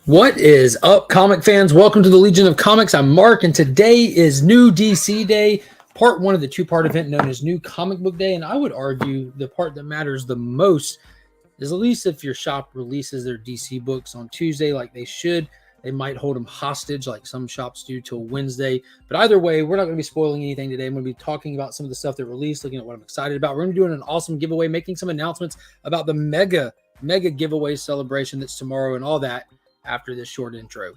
What is up, comic fans? Welcome to the Legion of Comics. I'm Mark, and today is New DC Day, part one of the two-part event known as New Comic Book Day. And I would argue the part that matters the most is, at least if your shop releases their DC books on Tuesday like they should, they might hold them hostage like some shops do till Wednesday. But either way, we're not going to be spoiling anything today. I'm going to be talking about some of the stuff that released, looking at what I'm excited about. We're going to be doing an awesome giveaway, making some announcements about the mega giveaway celebration that's tomorrow and all that after this short intro.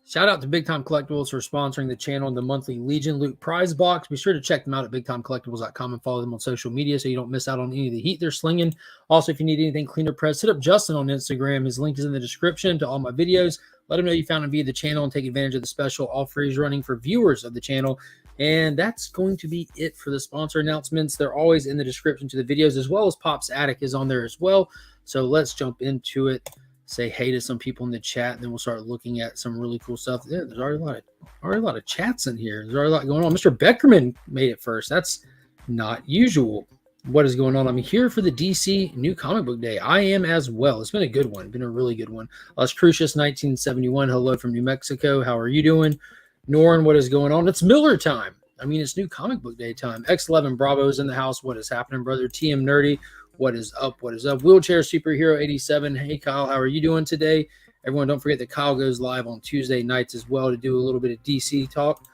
Shout out to Big Time Collectibles for sponsoring the channel and the monthly Legion Loot prize box. Be sure to check them out at bigtimecollectibles.com and follow them on social media so you don't miss out on any of the heat they're slinging. Also, if you need anything cleaner press, hit up Justin on Instagram. His link is in the description to all my videos. Let him know you found him via the channel and take advantage of the special offer he's running for viewers of the channel. And that's going to be it for the sponsor announcements. They're always in the description to the videos, as well as Pop's Attic is on there as well. So let's jump into it. Say hey to some people in the chat, and then we'll start looking at some really cool stuff. Yeah, there's already a lot of chats in here. There's already a lot going on. Mr. Beckerman made it first. That's not usual. What is going on? I'm here for the DC New Comic Book Day. I am as well. It's been a good one. Been a really good one. Las Crucias 1971. Hello from New Mexico. How are you doing? Norn, what is going on? It's Miller time. I mean, it's New Comic Book Day time. X11 Bravo's in the house. What is happening, brother? TM Nerdy. What is up? What is up? Wheelchair Superhero 87. Hey, Kyle. How are you doing today? Everyone, don't forget that Kyle goes live on Tuesday nights as well to do a little bit of DC talk.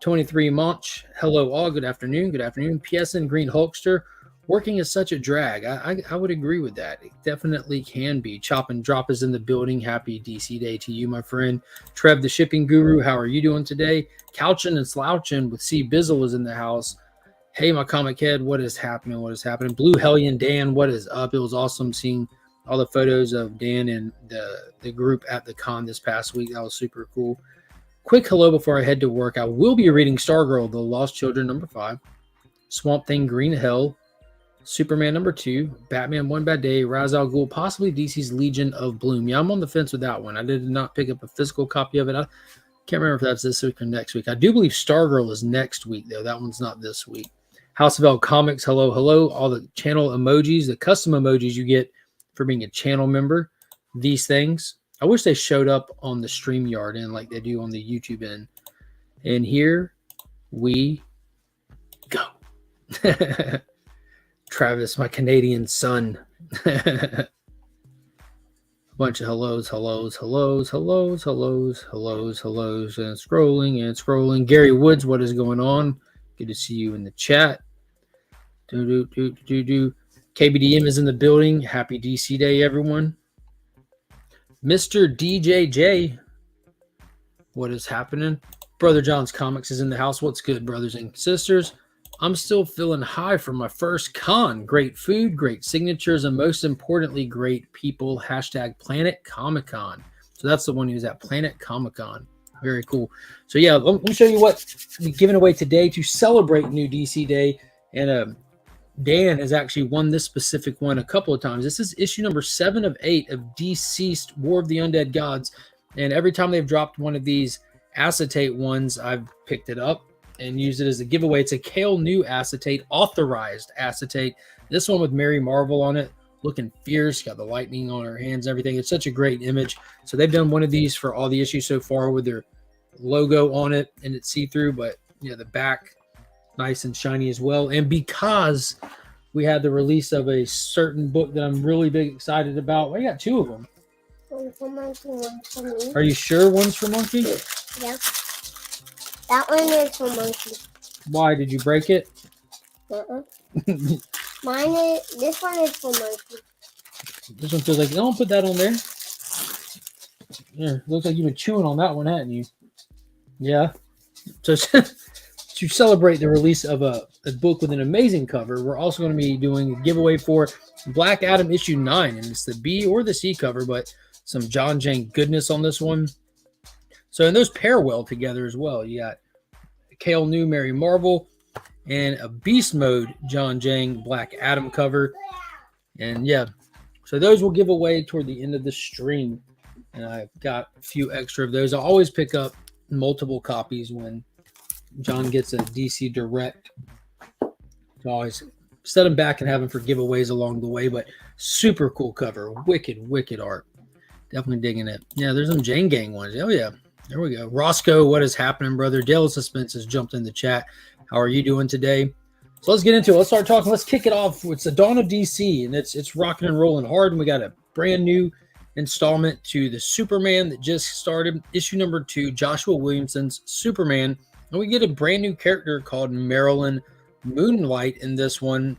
23 Munch. Hello, all. Good afternoon. Good afternoon. PSN Green Hulkster. Working is such a drag. I would agree with that. It definitely can be. Chop and Drop is in the building. Happy DC Day to you, my friend. Trev, the shipping guru. How are you doing today? Couchin' and Slouchin' with C. Bizzle is in the house. Hey, my comic head. What is happening? What is happening? Blue Hellion Dan. What is up? It was awesome seeing all the photos of Dan and the group at the con this past week. That was super cool. Quick hello before I head to work. I will be reading Stargirl, The Lost Children, #5. Swamp Thing, Green Hell. Superman #2, Batman One Bad Day, Ra's al Ghul, possibly DC's Legion of Bloom. Yeah, I'm on the fence with that one. I did not pick up a physical copy of it. I can't remember if that's this week or next week. I do believe Stargirl is next week, though. That one's not this week. House of L Comics, hello, hello. All the channel emojis, the custom emojis you get for being a channel member. These things. I wish they showed up on the StreamYard end like they do on the YouTube end. And here we go. Travis, my Canadian son. A bunch of hellos, hellos, hellos, hellos, hellos, hellos, hellos, and scrolling and scrolling. Gary Woods, what is going on? Good to see you in the chat. KBDM is in the building. Happy DC Day, everyone. Mr. DJJ, what is happening? Brother John's Comics is in the house. What's good, brothers and sisters? I'm still feeling high from my first con. Great food, great signatures, and most importantly, great people. Hashtag Planet Comic Con. So that's the one who's at Planet Comic Con. Very cool. So yeah, let me show you what we're giving away today to celebrate New DC Day. And Dan has actually won this specific one a couple of times. This is issue number 7 of 8 of Deceased War of the Undead Gods. And every time they've dropped one of these acetate ones, I've picked it up and use it as a giveaway. It's a Kale New acetate, authorized acetate. This one with Mary Marvel on it, looking fierce, got the lightning on her hands, everything. It's such a great image. So they've done one of these for all the issues so far with their logo on it, and it's see-through, but yeah, the back nice and shiny as well. And because we had the release of a certain book that I'm really big excited about, I got 2 of them. One for Monkey, one for me. Are you sure one's for Monkey? Yeah. That one is for Monkey. Why? Did you break it? This one is for Monkey. This one feels like, don't put that on there. Yeah, looks like you've been chewing on that one, haven't you? Yeah. So to celebrate the release of a book with an amazing cover, we're also going to be doing a giveaway for Black Adam issue 9. And it's the B or the C cover, but some John Jane goodness on this one. So, and those pair well together as well. You got Kale New Mary Marvel and a Beast Mode John Jane Black Adam cover. And yeah, so those will give away toward the end of the stream. And I've got a few extra of those. I always pick up multiple copies when John gets a DC Direct. So always set them back and have them for giveaways along the way, but super cool cover. Wicked art. Definitely digging it. Yeah, there's some Jane Gang ones. Oh, yeah. There we go. Roscoe, what is happening, brother? Dale Suspense has jumped in the chat. How are you doing today? So let's get into it. Let's start talking. Let's kick it off. It's the dawn of DC, and it's rocking and rolling hard. And we got a brand new installment to the Superman that just started. Issue number 2, Joshua Williamson's Superman. And we get a brand new character called Marilyn Moonlight in this one.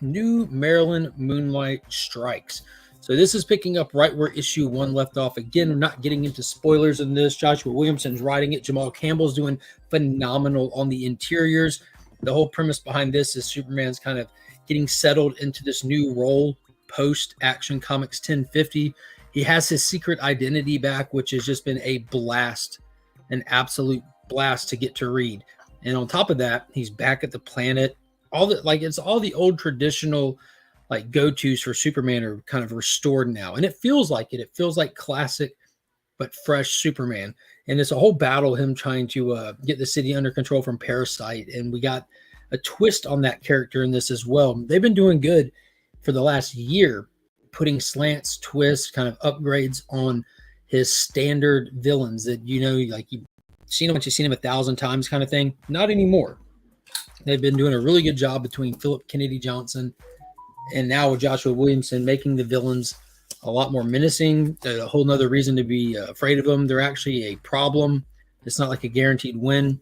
New Marilyn Moonlight Strikes. So this is picking up right where issue 1 left off. Again, we're not getting into spoilers in this. Joshua Williamson's writing it. Jamal Campbell's doing phenomenal on the interiors. The whole premise behind this is Superman's kind of getting settled into this new role post Action Comics 1050. He has his secret identity back, which has just been a blast, an absolute blast to get to read. And on top of that, he's back at the planet. It's all the old traditional like go-tos for Superman are kind of restored now. And it feels like it. It feels like classic but fresh Superman. And it's a whole battle, him trying to get the city under control from Parasite. And we got a twist on that character in this as well. They've been doing good for the last year, putting slants, twists, kind of upgrades on his standard villains that, like you've seen them, but you've seen them 1,000 times kind of thing. Not anymore. They've been doing a really good job between Philip Kennedy Johnson and now with Joshua Williamson, making the villains a lot more menacing, a whole nother reason to be afraid of them. They're actually a problem. It's not like a guaranteed win.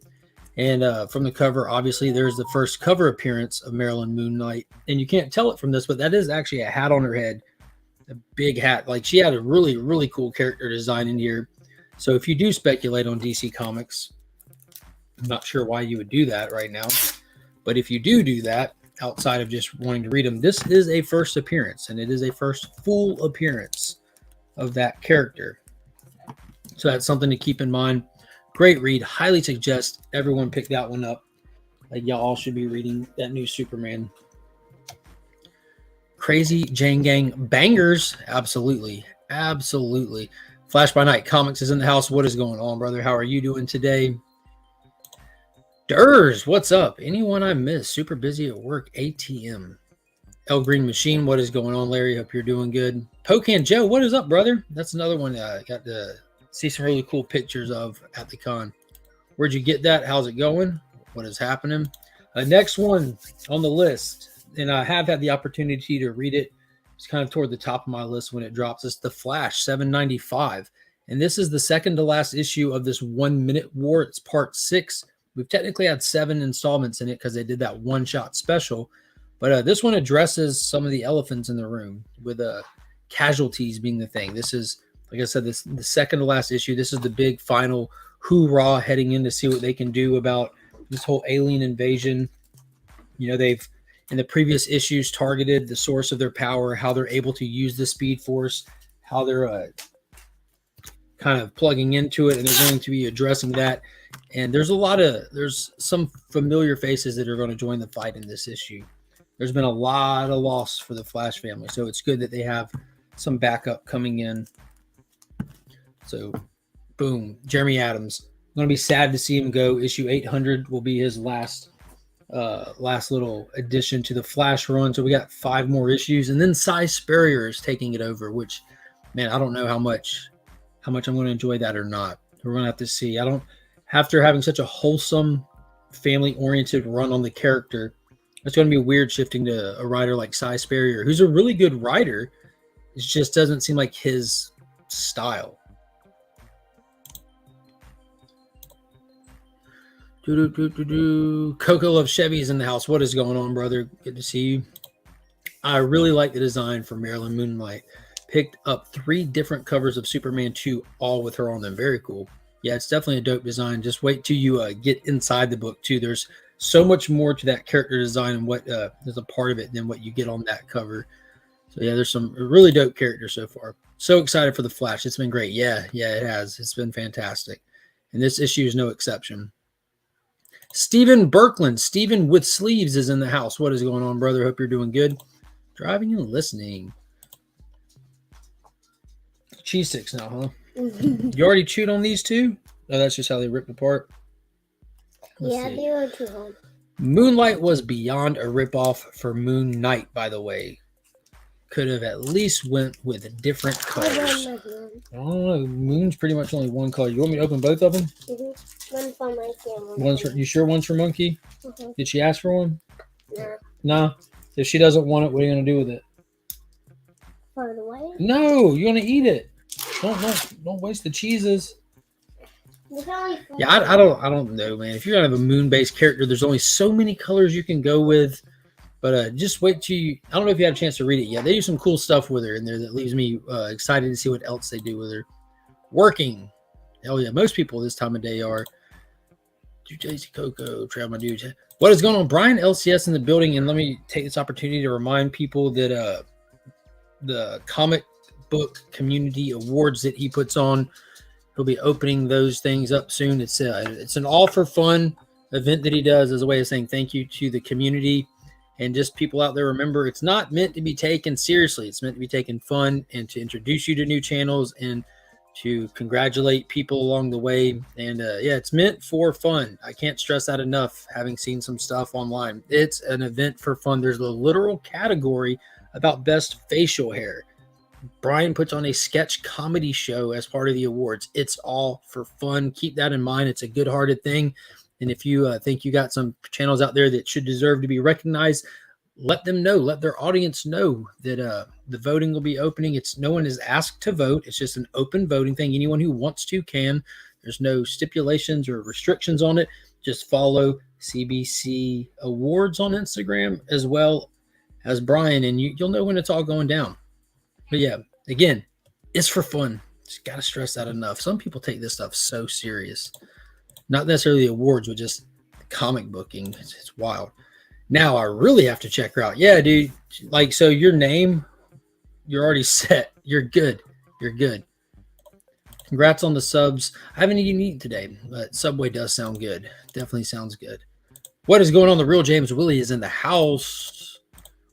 And from the cover, obviously, there's the first cover appearance of Marilyn Moonlight. And you can't tell it from this, but that is actually a hat on her head, a big hat. Like, she had a really, really cool character design in here. So if you do speculate on DC Comics, I'm not sure why you would do that right now. But if you do that, outside of just wanting to read them, this is a first appearance, and it is a first full appearance of that character. So that's something to keep in mind. Great read. Highly suggest everyone pick that one up. Like, y'all all should be reading that new Superman. Crazy Jane Gang bangers. Absolutely. Flash by Night Comics is in the house. What is going on, brother? How are you doing today? Durs, what's up? Anyone I missed? Super busy at work. ATM. El Green Machine, what is going on, Larry? Hope you're doing good. Pocan Joe, what is up, brother? That's another one I got to see some really cool pictures of at the con. Where'd you get that? How's it going? What is happening? Next one on the list, and I have had the opportunity to read it. It's kind of toward the top of my list when it drops. It's The Flash, 795. And this is the second to last issue of this 1 Minute War. It's part 6. We've technically had 7 installments in it because they did that one-shot special. But this one addresses some of the elephants in the room, with casualties being the thing. This is, like I said, this the second to last issue. This is the big final hoorah heading in to see what they can do about this whole alien invasion. They've, in the previous issues, targeted the source of their power, how they're able to use the Speed Force, how they're kind of plugging into it, and they're going to be addressing that. And there's some familiar faces that are going to join the fight in this issue. There's been a lot of loss for the Flash family, so it's good that they have some backup coming in. So, boom, Jeremy Adams. I'm going to be sad to see him go. Issue 800 will be his last little addition to the Flash run. So we got 5 more issues, and then Cy Spurrier is taking it over, which, man, I don't know how much I'm going to enjoy that or not. We're going to have to see. After having such a wholesome, family-oriented run on the character, it's going to be weird shifting to a writer like Cy Spurrier, who's a really good writer. It just doesn't seem like his style. Coco Love Chevy's in the house. What is going on, brother? Good to see you. I really like the design for Marilyn Moonlight. Picked up 3 different covers of Superman 2, all with her on them. Very cool. Yeah, it's definitely a dope design. Just wait till you get inside the book, too. There's so much more to that character design and what is a part of it than what you get on that cover. So, yeah, there's some really dope characters so far. So excited for The Flash. It's been great. Yeah, it has. It's been fantastic. And this issue is no exception. Stephen Birkland, Stephen with Sleeves, is in the house. What is going on, brother? Hope you're doing good. Driving and listening. Cheese sticks now, huh? You already chewed on these 2? Oh, that's just how they ripped apart. Yeah, see. they were too hard. Moonlight was beyond a ripoff for Moon Knight, by the way. Could have at least went with different colors. I don't know. Moon's pretty much only one color. You want me to open both of them? Mm-hmm. One for my camera. One's for, you sure one's for Monkey? Mm-hmm. Did she ask for one? No. Nah. If she doesn't want it, what are you gonna do with it? Throw it away? No, you're gonna eat it. Don't waste the cheeses. Yeah, I don't know, man. If you're gonna have a moon-based character, there's only so many colors you can go with. But just wait till you. I don't know if you had a chance to read it yet. They do some cool stuff with her in there that leaves me excited to see what else they do with her. Working. Hell yeah, most people this time of day are. Daisy Coco, Trail my dude. What is going on? Brian LCS in the building, and let me take this opportunity to remind people that the comic book community awards that he puts on, he'll be opening those things up soon. It's an all for fun event that he does as a way of saying thank you to the community and just people out there. Remember, it's not meant to be taken seriously. It's meant to be taken fun and to introduce you to new channels and to congratulate people along the way. And yeah, it's meant for fun. I can't stress that enough, having seen some stuff online. It's an event for fun. There's a literal category about best facial hair. Brian puts on a sketch comedy show as part of the awards. It's all for fun. Keep that in mind. It's a good-hearted thing. And if you think you got some channels out there that should deserve to be recognized, let them know. Let their audience know that the voting will be opening. No one is asked to vote. It's just an open voting thing. Anyone who wants to can. There's no stipulations or restrictions on it. Just follow CBC Awards on Instagram as well as Brian, and you'll know when it's all going down. But yeah, again, it's for fun. Just got to stress that enough. Some people take this stuff so serious. Not necessarily the awards, but just comic booking. It's wild. Now I really have to check her out. Yeah, dude. Like, so your name, you're already set. You're good. You're good. Congrats on the subs. I haven't eaten today, but Subway does sound good. Definitely sounds good. What is going on? The real James Willie is in the house.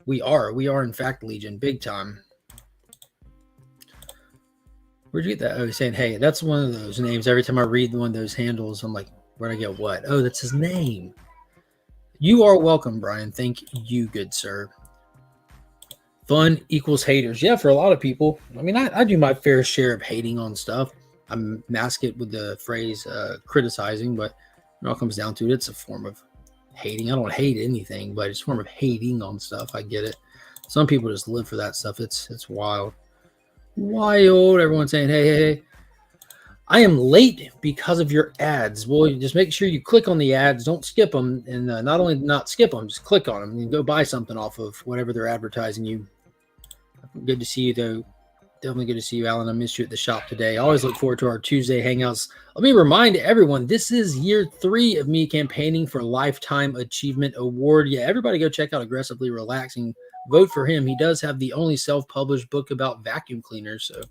We are in fact Legion, big time. Where'd you get that? Oh, he's saying, hey, that's one of those names. Every time I read one of those handles, I'm like, where'd I get what? Oh, that's his name. You are welcome, Brian. Thank you, good sir. Fun equals haters. Yeah, for a lot of people. I mean, I do my fair share of hating on stuff. I mask it with the phrase criticizing, but when it all comes down to it, it's a form of hating. I don't hate anything, but it's a form of hating on stuff. I get it. Some people just live for that stuff. It's wild. Wild. Everyone's saying, hey, I am late because of your ads. Well, you just make sure you click on the ads. Don't skip them. And not only not skip them, just click on them and go buy something off of whatever they're advertising you. Good to see you, though. Definitely good to see you, Alan. I missed you at the shop today. I always look forward to our Tuesday hangouts. Let me remind everyone, this is year 3 of me campaigning for Lifetime Achievement Award. Yeah, everybody go check out Aggressively Relaxing. Vote for him. He does have the only self-published book about vacuum cleaners, so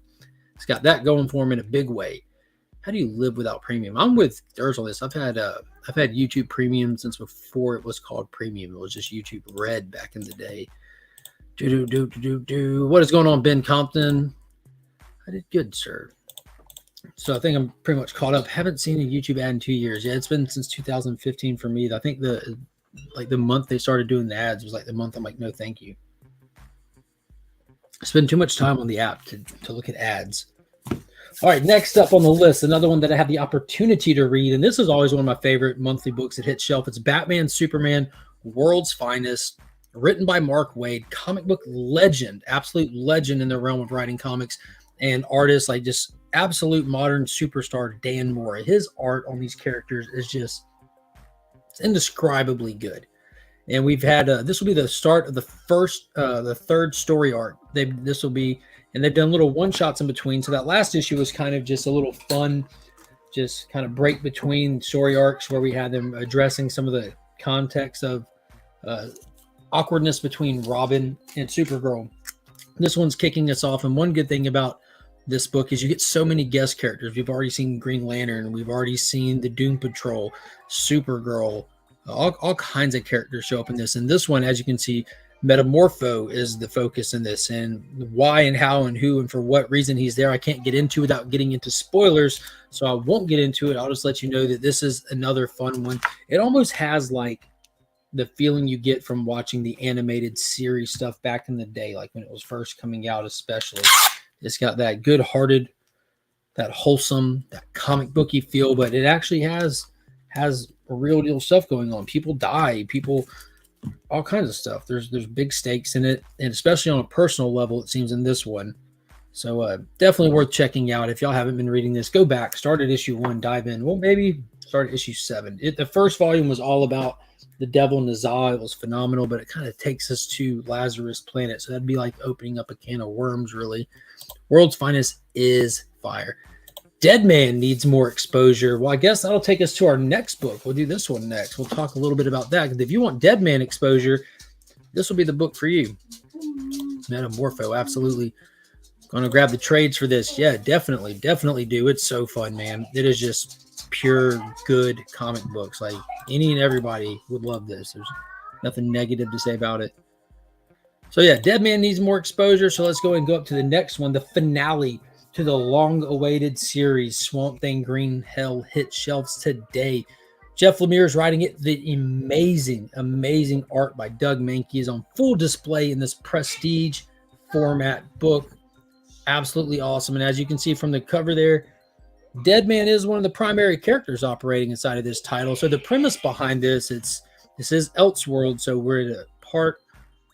it's got that going for him in a big way. How do you live without premium? I'm with Durs on this. I've had YouTube Premium since before it was called Premium. It was just YouTube Red back in the day. What is going on, Ben Compton? I did good, sir. So I think I'm pretty much caught up. Haven't seen a YouTube ad in 2 years. Yeah, it's been since 2015 for me. I think the month they started doing the ads was like the month I'm like, no, thank you. I spend too much time on the app to look at ads. All right, next up on the list, another one that I had the opportunity to read, and this is always one of my favorite monthly books that hits shelf. It's Batman, Superman, World's Finest, written by Mark Waid, comic book legend, absolute legend in the realm of writing comics, and artists like just absolute modern superstar Dan Moore. His art on these characters is just it's indescribably good. And we've had this will be the start of the third story arc. They've done little one shots in between. So that last issue was kind of just a little fun, just kind of break between story arcs where we had them addressing some of the context of awkwardness between Robin and Supergirl. This one's kicking us off. And one good thing about this book is you get so many guest characters. We've already seen Green Lantern. We've already seen the Doom Patrol, Supergirl, all kinds of characters show up in this. And this one, as you can see, Metamorpho is the focus in this, and why and how and who and for what reason he's there, I can't get into without getting into spoilers, so I won't get into it. I'll just let you know that this is another fun one. It almost has like the feeling you get from watching the animated series stuff back in the day, like when it was first coming out, especially. It's got that good-hearted, that wholesome, that comic booky feel, but it actually has real deal stuff going on. People die, all kinds of stuff. There's big stakes in it, and especially on a personal level, it seems in this one. So definitely worth checking out. If y'all haven't been reading this, go back, start at issue 1, dive in. Well, maybe start at issue 7. The first volume was all about the devil Nazah. It was phenomenal, but it kind of takes us to Lazarus Planet. So that'd be like opening up a can of worms, really. World's Finest is fire. Dead Man needs more exposure. Well, I guess that'll take us to our next book. We'll do this one next. We'll talk a little bit about that. If you want Dead Man exposure, this will be the book for you. Metamorpho, absolutely. Going to grab the trades for this. Yeah, definitely do. It's so fun, man. It is just pure good comic books. Like any and everybody would love this. There's nothing negative to say about it. So yeah, Dead Man needs more exposure. So let's go and go up to the next one, the finale to the long-awaited series, Swamp Thing Green Hell hit shelves today. Jeff Lemire is writing it. The amazing art by Doug Mankey is on full display in this prestige format book. Absolutely awesome. And as you can see from the cover there, Dead Man is one of the primary characters operating inside of this title. So the premise behind this is Elseworld. So we're at a part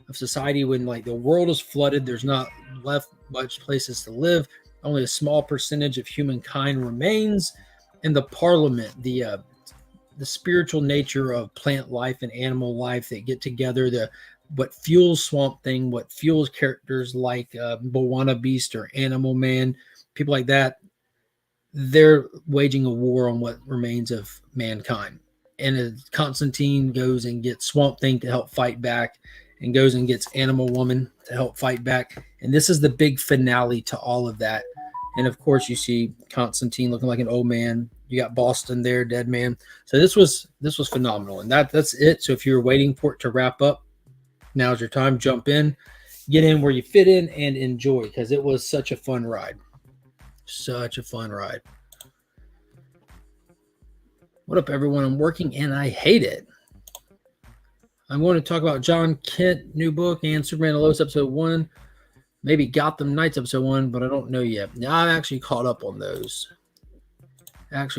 of society when like the world is flooded. There's not left much places to live. Only a small percentage of humankind remains. And the parliament, the spiritual nature of plant life and animal life that get together, what fuels Swamp Thing, what fuels characters like Moana Beast or Animal Man, people like that, they're waging a war on what remains of mankind. And Constantine goes and gets Swamp Thing to help fight back, and goes and gets Animal Woman to help fight back. And this is the big finale to all of that. And of course, you see Constantine looking like an old man. You got Boston there, Dead Man. So this was phenomenal. And that's it. So if you're waiting for it to wrap up, now's your time. Jump in, get in where you fit in, and enjoy, because it was such a fun ride. Such a fun ride. What up, everyone? I'm working and I hate it. I'm going to talk about John Kent, new book, and Superman Lois episode 1. Maybe Gotham Knights episode 1, but I don't know yet. Now, I've actually caught up on those. Now, it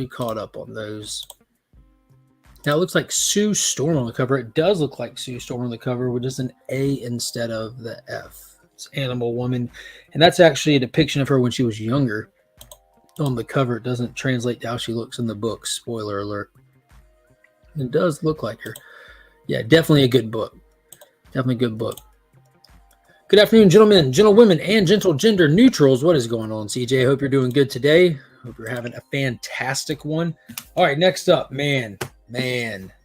looks like Sue Storm on the cover. It does look like Sue Storm on the cover with just an A instead of the F. It's Animal Woman. And that's actually a depiction of her when she was younger. On the cover, it doesn't translate to how she looks in the book. Spoiler alert. It does look like her. Yeah, definitely a good book. Definitely a good book. Good afternoon, gentlemen, gentlewomen, and gentle gender neutrals. What is going on, CJ? I hope you're doing good today. Hope you're having a fantastic one. All right, next up, man,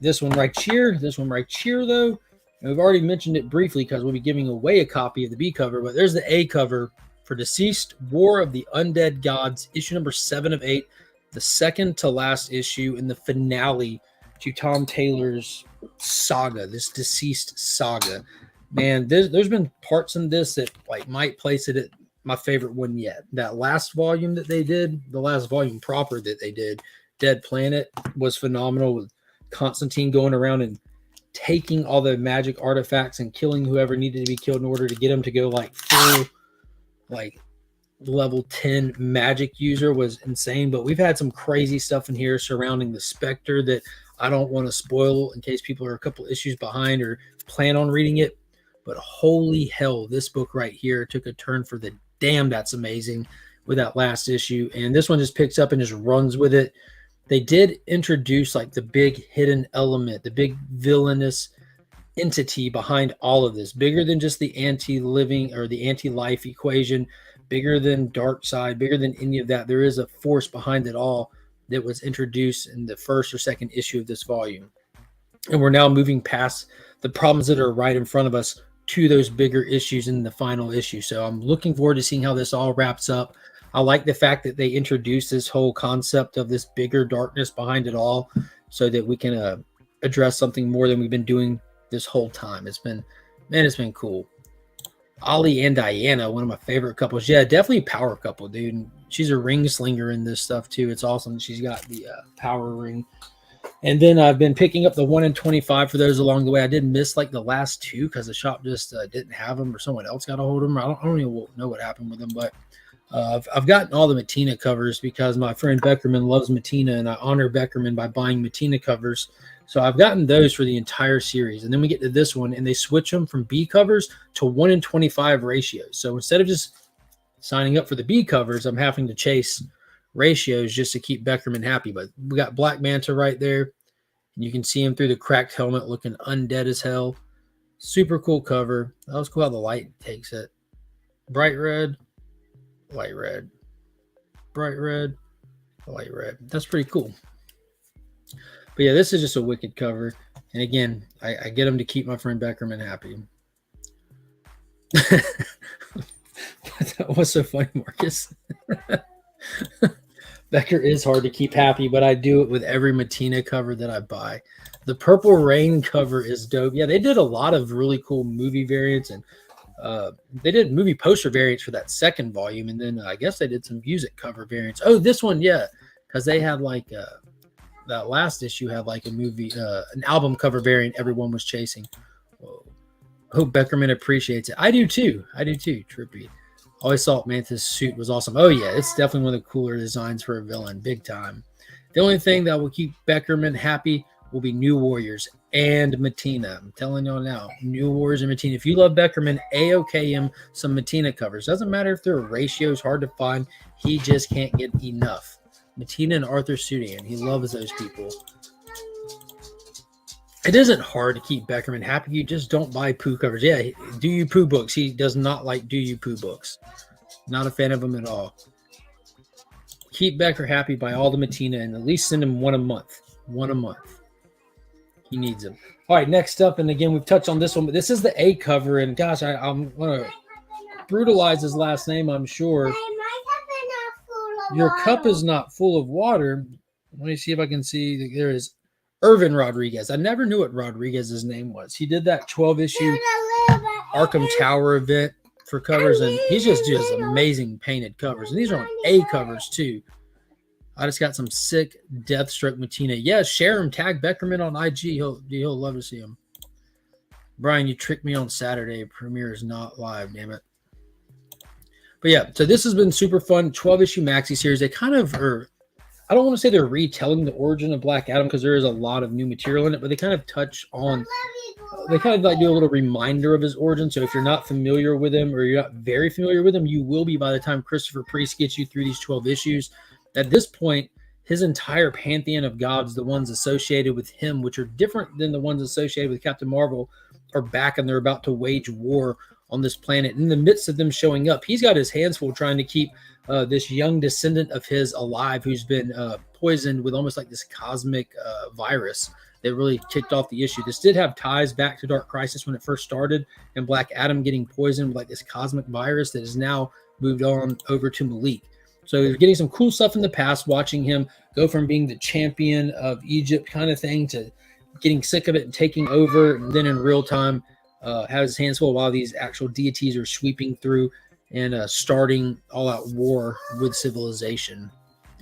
this one right here, though. And we've already mentioned it briefly because we'll be giving away a copy of the B cover, but there's the A cover for Deceased War of the Undead Gods, issue number 7 of 8, the second to last issue in the finale to Tom Taylor's saga, this Deceased saga. Man, there's been parts in this that like might place it at my favorite one yet. That last volume that they did, the last volume proper that they did, Dead Planet, was phenomenal, with Constantine going around and taking all the magic artifacts and killing whoever needed to be killed in order to get them to go like full, like level 10 magic user. Was insane. But we've had some crazy stuff in here surrounding the Spectre that I don't want to spoil in case people are a couple issues behind or plan on reading it. But holy hell, this book right here took a turn for the damn. That's amazing with that last issue. And this one just picks up and just runs with it. They did introduce like the big hidden element, the big villainous entity behind all of this, bigger than just the anti-living or the anti-life equation, bigger than Darkseid, bigger than any of that. There is a force behind it all that was introduced in the first or second issue of this volume. And we're now moving past the problems that are right in front of us to those bigger issues in the final issue. So I'm looking forward to seeing how this all wraps up. I like the fact that they introduced this whole concept of this bigger darkness behind it all so that we can address something more than we've been doing this whole time. It's been Man, it's been cool. Ollie and Diana, one of my favorite couples. Yeah, definitely power couple, dude. And she's a ring slinger in this stuff too. It's awesome. She's got the power ring. And then I've been picking up the 1 in 25 for those along the way. I did miss like the last two because the shop just didn't have them, or someone else got a hold of them. I don't even know what happened with them, but I've gotten all the Matina covers because my friend Beckerman loves Matina, and I honor Beckerman by buying Matina covers. So I've gotten those for the entire series. And then we get to this one, and they switch them from B covers to 1 in 25 ratios. So instead of just signing up for the B covers, I'm having to chase ratios just to keep Beckerman happy. But we got Black Manta right there. And you can see him through the cracked helmet looking undead as hell. Super cool cover. That was cool how the light takes it. Bright red, light red, bright red, light red. That's pretty cool. But yeah, this is just a wicked cover. And again, I get them to keep my friend Beckerman happy. What's so funny, Marcus? Becker is hard to keep happy, but I do it with every Matina cover that I buy. The Purple Rain cover is dope. Yeah, they did a lot of really cool movie variants, and they did movie poster variants for that second volume, and then I guess they did some music cover variants. Oh, this one, yeah, because they had like that last issue had like a movie, an album cover variant everyone was chasing. Whoa. I hope Beckerman appreciates it. I do too. Trippy. Always thought Manta's suit was awesome. Oh yeah, it's definitely one of the cooler designs for a villain, big time. The only thing that will keep Beckerman happy will be New Warriors and Matina. I'm telling y'all now, New Warriors and Matina. If you love Beckerman, A-OK him some Matina covers. Doesn't matter if their ratio is hard to find. He just can't get enough. Matina and Arthur Sudan. He loves those people. It isn't hard to keep Beckerman happy. You just don't buy Pooh covers. Yeah, Do You Pooh books. He does not like Do You Pooh books. Not a fan of them at all. Keep Becker happy, buy all the Matina, and at least send him one a month. One a month. He needs them. All right, next up, and again, we've touched on this one, but this is the A cover, and gosh, I'm going to brutalize his last name, I'm sure. Your cup is not full of water. Let me see if I can see. There is Irvin Rodriguez. I never knew what Rodriguez's name was. He did that 12-issue Arkham Tower event for covers, and he's just amazing painted covers. And these are on A covers, too. I just got some sick Deathstroke Matina. Yeah, share him. Tag Beckerman on IG. He'll love to see him. Brian, you tricked me on Saturday. Premiere is not live, damn it. But yeah, so this has been super fun. 12-issue maxi series. They kind of are, I don't want to say they're retelling the origin of Black Adam because there is a lot of new material in it, but they kind of touch on, they kind of like do a little reminder of his origin. So if you're not familiar with him or you're not very familiar with him, you will be by the time Christopher Priest gets you through these 12 issues. At this point, his entire pantheon of gods, the ones associated with him, which are different than the ones associated with Captain Marvel, are back and they're about to wage war on this planet. In the midst of them showing up, he's got his hands full trying to keep this young descendant of his alive who's been poisoned with almost like this cosmic virus that really kicked off the issue. This did have ties back to Dark Crisis when it first started, and Black Adam getting poisoned with like this cosmic virus that has now moved on over to Malik. So you're getting some cool stuff in the past, watching him go from being the champion of Egypt kind of thing to getting sick of it and taking over, and then in real time has his hands full while these actual deities are sweeping through and starting all-out war with civilization.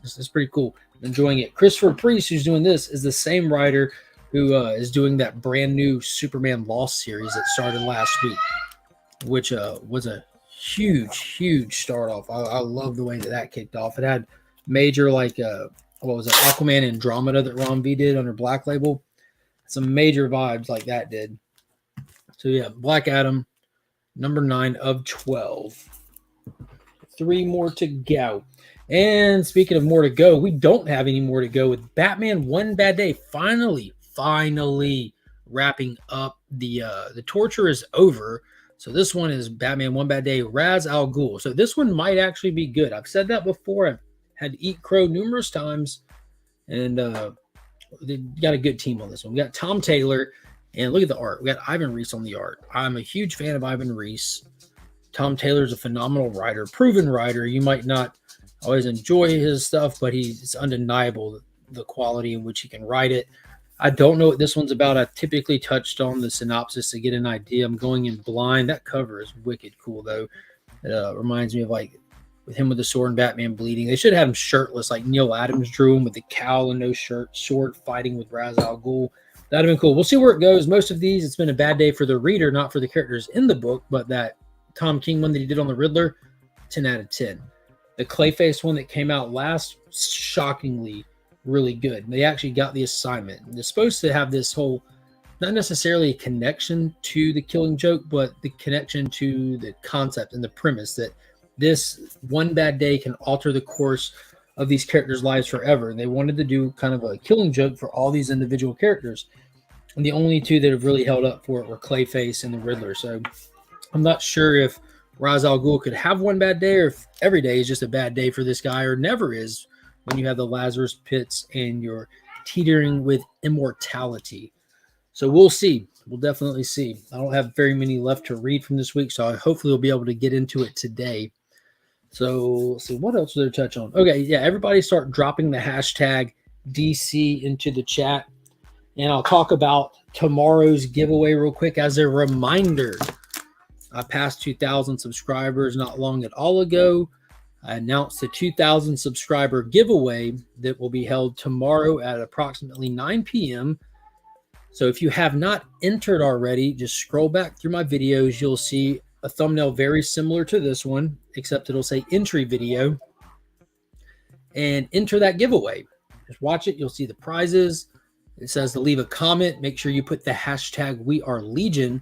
This is pretty cool. I'm enjoying it. Christopher Priest, who's doing this, is the same writer who is doing that brand new Superman Lost series that started last week, which was a huge start off. I love the way that kicked off. It had major like what was it, Aquaman Andromeda that Ron V did under Black Label. Some major vibes like that did. So yeah, Black Adam, number 9 of 12. 3 more to go. And speaking of more to go, we don't have any more to go with Batman One Bad Day. Finally wrapping up. The torture is over. So this one is Batman One Bad Day, Ra's al Ghul. So this one might actually be good. I've said that before. I've had to eat crow numerous times. And they got a good team on this one. We got Tom Taylor. And look at the art. We got Ivan Reis on the art. I'm a huge fan of Ivan Reis. Tom Taylor's a phenomenal writer, proven writer. You might not always enjoy his stuff, but it's undeniable the quality in which he can write it. I don't know what this one's about. I typically touched on the synopsis to get an idea. I'm going in blind. That cover is wicked cool, though. It reminds me of like with him with the sword and Batman bleeding. They should have him shirtless, like Neil Adams drew him with the cowl and no shirt, sword fighting with Ra's al Ghul. That'd have been cool. We'll see where it goes. Most of these, it's been a bad day for the reader, not for the characters in the book, but that Tom King one that he did on the Riddler, 10 out of 10. The Clayface one that came out last, shockingly really good. They actually got the assignment. They're supposed to have this whole, not necessarily a connection to the Killing Joke, but the connection to the concept and the premise that this one bad day can alter the course of these characters' lives forever. And they wanted to do kind of a Killing Joke for all these individual characters. And the only two that have really held up for it were Clayface and the Riddler. So I'm not sure if Ra's al Ghul could have one bad day, or if every day is just a bad day for this guy, or never is, when you have the Lazarus pits and you're teetering with immortality. So we'll see. We'll definitely see. I don't have very many left to read from this week, so I hopefully will be able to get into it today. So let's see, what else did there touch on? Okay, yeah, everybody start dropping the hashtag DC into the chat. And I'll talk about tomorrow's giveaway real quick as a reminder. I passed 2,000 subscribers not long at all ago. I announced the 2,000 subscriber giveaway that will be held tomorrow at approximately 9 p.m. So if you have not entered already, just scroll back through my videos. You'll see a thumbnail very similar to this one, except it'll say entry video, and enter that giveaway. Just watch it. You'll see the prizes. It says to leave a comment. Make sure you put the hashtag WeAreLegion,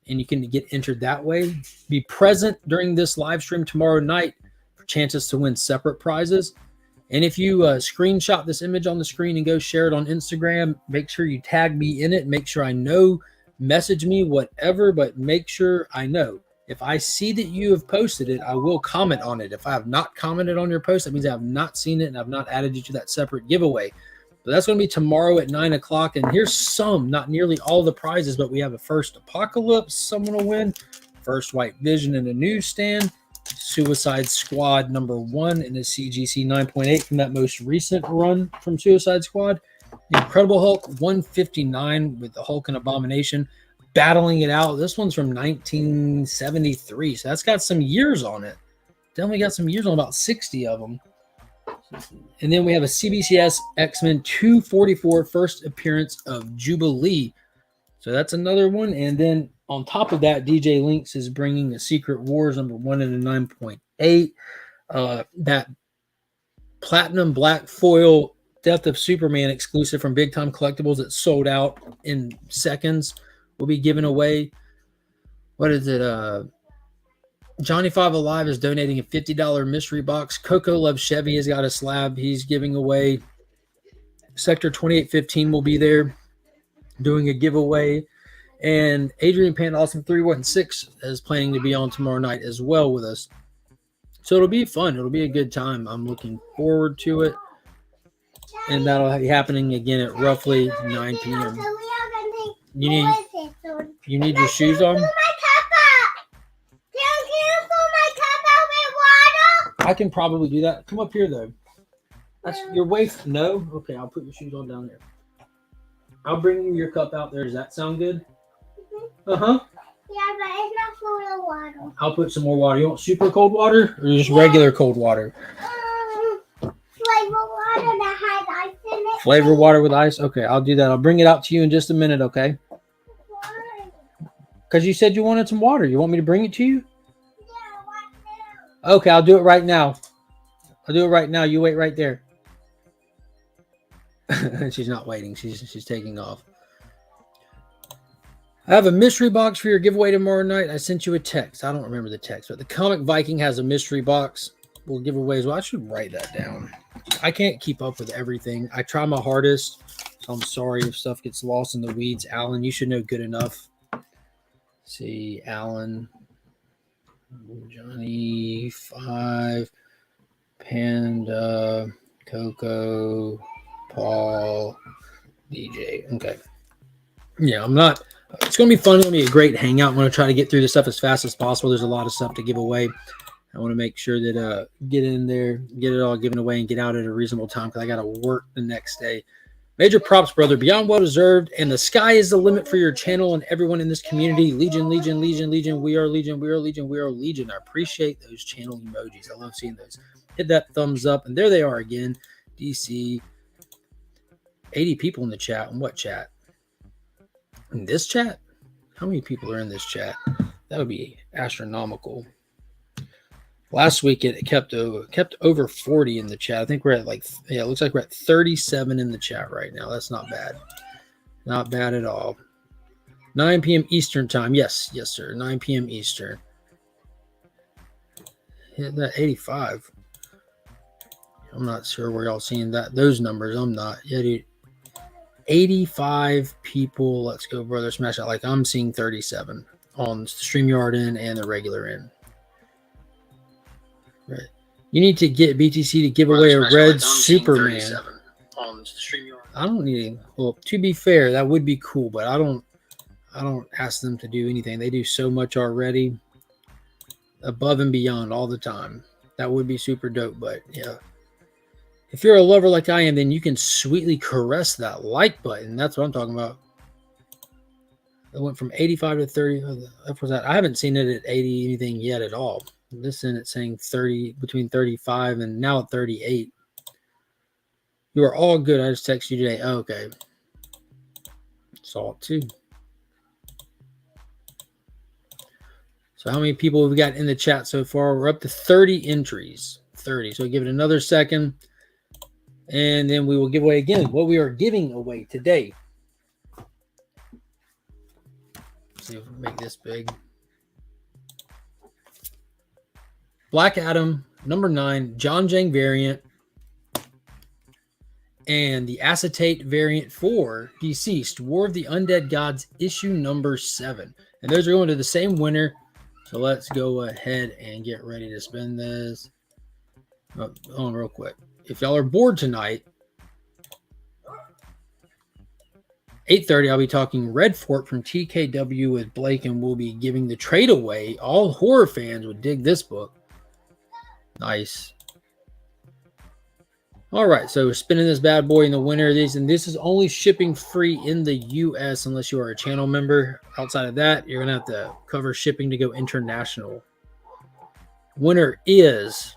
and you can get entered that way. Be present during this live stream tomorrow night for chances to win separate prizes. And if you screenshot this image on the screen and go share it on Instagram, make sure you tag me in it. Make sure I know. Message me, whatever, but make sure I know. If I see that you have posted it, I will comment on it. If I have not commented on your post, that means I have not seen it and I've not added you to that separate giveaway. But that's going to be tomorrow at 9 o'clock. And here's some, not nearly all the prizes, but we have a first Apocalypse, someone will win. First White Vision in a newsstand. Suicide Squad #1 in a CGC 9.8 from that most recent run from Suicide Squad. Incredible Hulk 159 with the Hulk and Abomination battling it out. This one's from 1973, so that's got some years on it. Definitely got some years on, about 60 of them. And then we have a CBCS X-Men 244 first appearance of Jubilee. So that's another one. And then on top of that, DJ Lynx is bringing a Secret Wars #1 in a 9.8. That platinum black foil Death of Superman exclusive from Big Time Collectibles that sold out in seconds will be given away. What is it? Johnny Five Alive is donating a $50 mystery box. Coco Loves Chevy has got a slab he's giving away. Sector 2815 will be there doing a giveaway. And Adrian Pan Awesome 316 is planning to be on tomorrow night as well with us. So it'll be fun. It'll be a good time. I'm looking forward to it. And that'll be happening again at roughly 9 p.m. You need your shoes on? I can probably do that. Come up here, though. That's your waist. No? Okay, I'll put your shoes on down there. I'll bring you your cup out there. Does that sound good? Uh-huh. Yeah, but it's not full of water. I'll put some more water. You want super cold water or just regular cold water? Flavor water that has ice in it. Flavor water with ice? Okay, I'll do that. I'll bring it out to you in just a minute, okay? Why? Because you said you wanted some water. You want me to bring it to you? Yeah, right now. Okay, I'll do it right now. I'll do it right now. You wait right there. She's not waiting. She's taking off. I have a mystery box for your giveaway tomorrow night. I sent you a text. I don't remember the text, but the Comic Viking has a mystery box. We'll give away as well. I should write that down. I can't keep up with everything. I try my hardest. So I'm sorry if stuff gets lost in the weeds. Alan, you should know good enough. Let's see, Alan, Johnny 5, Panda, Coco, Paul, DJ. Okay. Yeah, I'm not. It's going to be fun. It's going to be a great hangout. I'm going to try to get through this stuff as fast as possible. There's a lot of stuff to give away. I want to make sure that get in there, get it all given away, and get out at a reasonable time because I got to work the next day. Major props, brother. Beyond well deserved. And the sky is the limit for your channel and everyone in this community. Legion, Legion, Legion, Legion. We are Legion. We are Legion. We are Legion. I appreciate those channel emojis. I love seeing those. Hit that thumbs up. And there they are again. DC. 80 people in the chat. In what chat? In this chat? How many people are in this chat? That would be astronomical. Last week it kept over 40 in the chat. I think we're at it looks like we're at 37 in the chat right now. That's not bad. Not bad at all. 9 p.m. Eastern time. Yes, sir. 9 p.m. Eastern. Hit that 85. I'm not sure where y'all seeing those numbers. I'm not. Yeah, dude. 85 people. Let's go, brother. Smash out. Like I'm seeing 37 on the StreamYard end and the regular end. Right. You need to get BTC to give away a red Superman. I don't need. Well, to be fair, that would be cool, but I don't ask them to do anything. They do so much already, above and beyond all the time. That would be super dope. But yeah, if you're a lover like I am, then you can sweetly caress that like button. That's what I'm talking about. It went from 85 to 30. What was that? I haven't seen it at 80 anything yet at all. This in it saying 30, between 35 and now at 38. You are all good. I just texted you today. Oh, okay. Saw it too. So how many people have we got in the chat so far? We're up to 30 entries. 30. So give it another second. And then we will give away again what we are giving away today. Let's see if we can make this big. Black Adam, number 9, John Jang variant, and the acetate variant for Deceased, War of the Undead Gods, issue number 7. And those are going to the same winner. So let's go ahead and get ready to spin this. Oh, hold on real quick. If y'all are bored tonight, 8:30, I'll be talking Red Fort from TKW with Blake, and we'll be giving the trade away. All horror fans would dig this book. Nice. All right, so we're spinning this bad boy in the winner of these, and this is only shipping free in the U.S. unless you are a channel member. Outside of that, you're going to have to cover shipping to go international. Winner is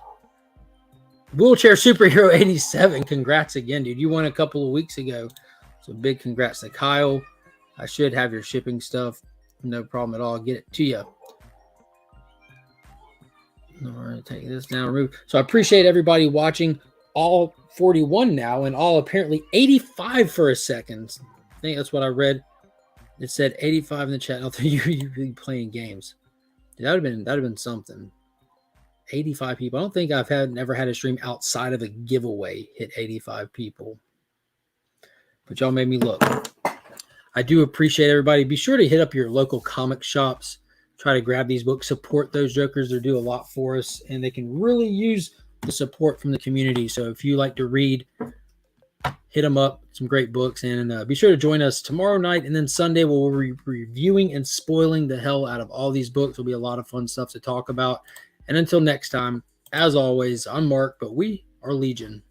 Wheelchair Superhero 87. Congrats again, dude. You won a couple of weeks ago, so big congrats to Kyle. I should have your shipping stuff. No problem at all. I'll get it to you. All right, take this down. Remove. So I appreciate everybody watching. All 41 now, and all apparently 85 for a second. I think that's what I read. It said 85 in the chat. I thought you were playing games. That would have been something. 85 people. I don't think I've never had a stream outside of a giveaway hit 85 people. But y'all made me look. I do appreciate everybody. Be sure to hit up your local comic shops. Try to grab these books. Support those jokers. They do a lot for us, and they can really use the support from the community. So if you like to read, hit them up. Some great books. And be sure to join us tomorrow night, and then Sunday we'll be reviewing and spoiling the hell out of all these books. There'll be a lot of fun stuff to talk about. And until next time, as always, I'm Mark, but we are Legion.